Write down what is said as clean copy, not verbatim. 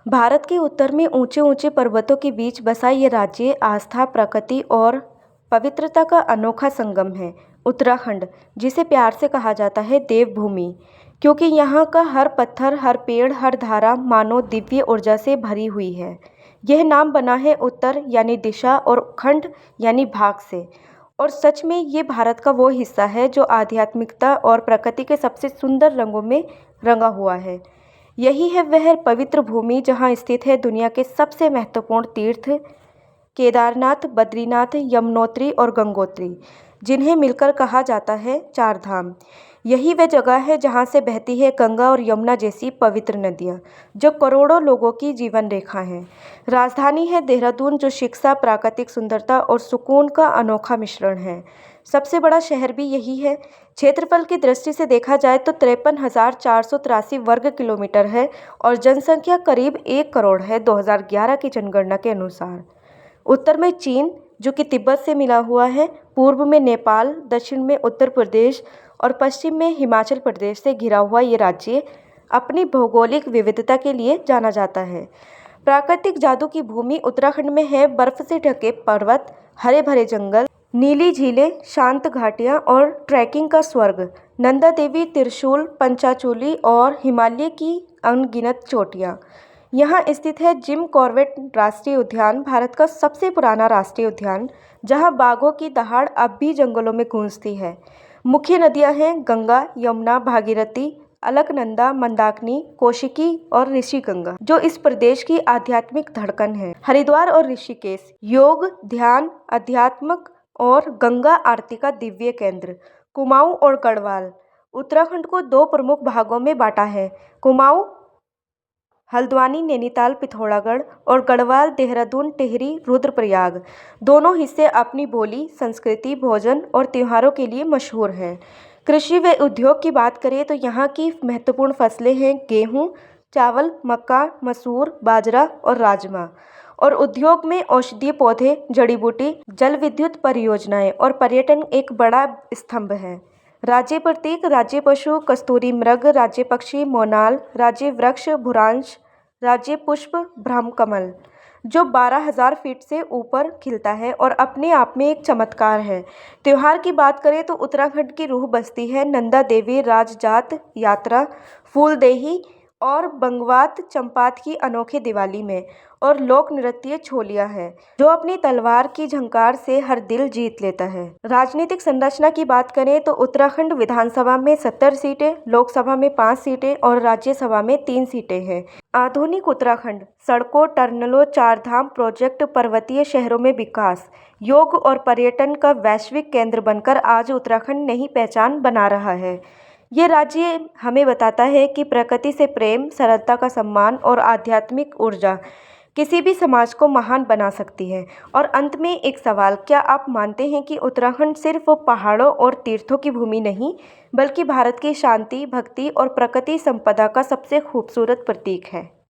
भारत के उत्तर में ऊंचे ऊंचे पर्वतों के बीच बसा ये राज्य आस्था, प्रकृति और पवित्रता का अनोखा संगम है। उत्तराखंड, जिसे प्यार से कहा जाता है देवभूमि, क्योंकि यहाँ का हर पत्थर, हर पेड़, हर धारा मानो दिव्य ऊर्जा से भरी हुई है। यह नाम बना है उत्तर यानी दिशा और खंड यानी भाग से। और सच में ये भारत का वो हिस्सा है जो आध्यात्मिकता और प्रकृति के सबसे सुंदर रंगों में रंगा हुआ है। यही है वह पवित्र भूमि जहाँ स्थित है दुनिया के सबसे महत्वपूर्ण तीर्थ केदारनाथ, बद्रीनाथ, यमुनोत्री और गंगोत्री, जिन्हें मिलकर कहा जाता है चार धाम। यही वह जगह है जहाँ से बहती है गंगा और यमुना जैसी पवित्र नदियाँ, जो करोड़ों लोगों की जीवन रेखा हैं। राजधानी है देहरादून, जो शिक्षा, प्राकृतिक सुंदरता और सुकून का अनोखा मिश्रण है। सबसे बड़ा शहर भी यही है। क्षेत्रफल की दृष्टि से देखा जाए तो 53,483 वर्ग किलोमीटर है और जनसंख्या करीब 1 करोड़ है 2011 की जनगणना के अनुसार। उत्तर में चीन, जो कि तिब्बत से मिला हुआ है, पूर्व में नेपाल, दक्षिण में उत्तर प्रदेश और पश्चिम में हिमाचल प्रदेश से घिरा हुआ ये राज्य अपनी भौगोलिक विविधता के लिए जाना जाता है। प्राकृतिक जादू की भूमि उत्तराखंड में है। बर्फ से ढके पर्वत, हरे भरे जंगल, नीली झीलें, शांत घाटियाँ और ट्रैकिंग का स्वर्ग। नंदा देवी, त्रिशूल, पंचाचूली और हिमालय की अनगिनत चोटियाँ। यहाँ स्थित है जिम कॉर्बेट राष्ट्रीय उद्यान, भारत का सबसे पुराना राष्ट्रीय उद्यान, जहाँ बाघों की दहाड़ अब भी जंगलों में गूंजती है। मुख्य नदियाँ हैं गंगा, यमुना, भागीरथी, अलकनंदा, मंदाकिनी, कौशिकी और ऋषिगंगा, जो इस प्रदेश की आध्यात्मिक धड़कन है। हरिद्वार और ऋषिकेश, योग, ध्यान, अध्यात्मक और गंगा आरती का दिव्य केंद्र। कुमाऊं और गढ़वाल, उत्तराखंड को दो प्रमुख भागों में बांटा है। कुमाऊं हल्द्वानी, नैनीताल, पिथौरागढ़ और गढ़वाल देहरादून, टिहरी, रुद्रप्रयाग। दोनों हिस्से अपनी बोली, संस्कृति, भोजन और त्योहारों के लिए मशहूर हैं। कृषि व उद्योग की बात करें तो यहाँ की महत्वपूर्ण फसलें हैं गेहूँ, चावल, मक्का, मसूर, बाजरा और राजमा। और उद्योग में औषधीय पौधे, जड़ी बूटी, जल विद्युत परियोजनाएं और पर्यटन एक बड़ा स्तंभ है। राज्य प्रतीक, राज्य पशु कस्तूरी मृग, राज्य पक्षी मोनाल, राज्य वृक्ष भूरांश, राज्य पुष्प ब्रह्मकमल, जो 12,000 फीट से ऊपर खिलता है और अपने आप में एक चमत्कार है। त्योहार की बात करें तो उत्तराखंड की रूह बसती है नंदा देवी राजजात यात्रा, फूलदेही और बंगवात चंपात की अनोखी दिवाली में, और लोक नृत्य छोलिया है, जो अपनी तलवार की झंकार से हर दिल जीत लेता है। राजनीतिक संरचना की बात करें तो उत्तराखंड विधानसभा में 70 सीटें, लोकसभा में 5 सीटें और राज्यसभा में 3 सीटें हैं। आधुनिक उत्तराखंड, सड़कों, टर्नलों, चारधाम प्रोजेक्ट, पर्वतीय शहरों में विकास, योग और पर्यटन का वैश्विक केंद्र बनकर आज उत्तराखंड नई पहचान बना रहा है। ये राज्य हमें बताता है कि प्रकृति से प्रेम, सरलता का सम्मान और आध्यात्मिक ऊर्जा किसी भी समाज को महान बना सकती है। और अंत में एक सवाल, क्या आप मानते हैं कि उत्तराखंड सिर्फ पहाड़ों और तीर्थों की भूमि नहीं, बल्कि भारत की शांति, भक्ति और प्रकृति संपदा का सबसे खूबसूरत प्रतीक है?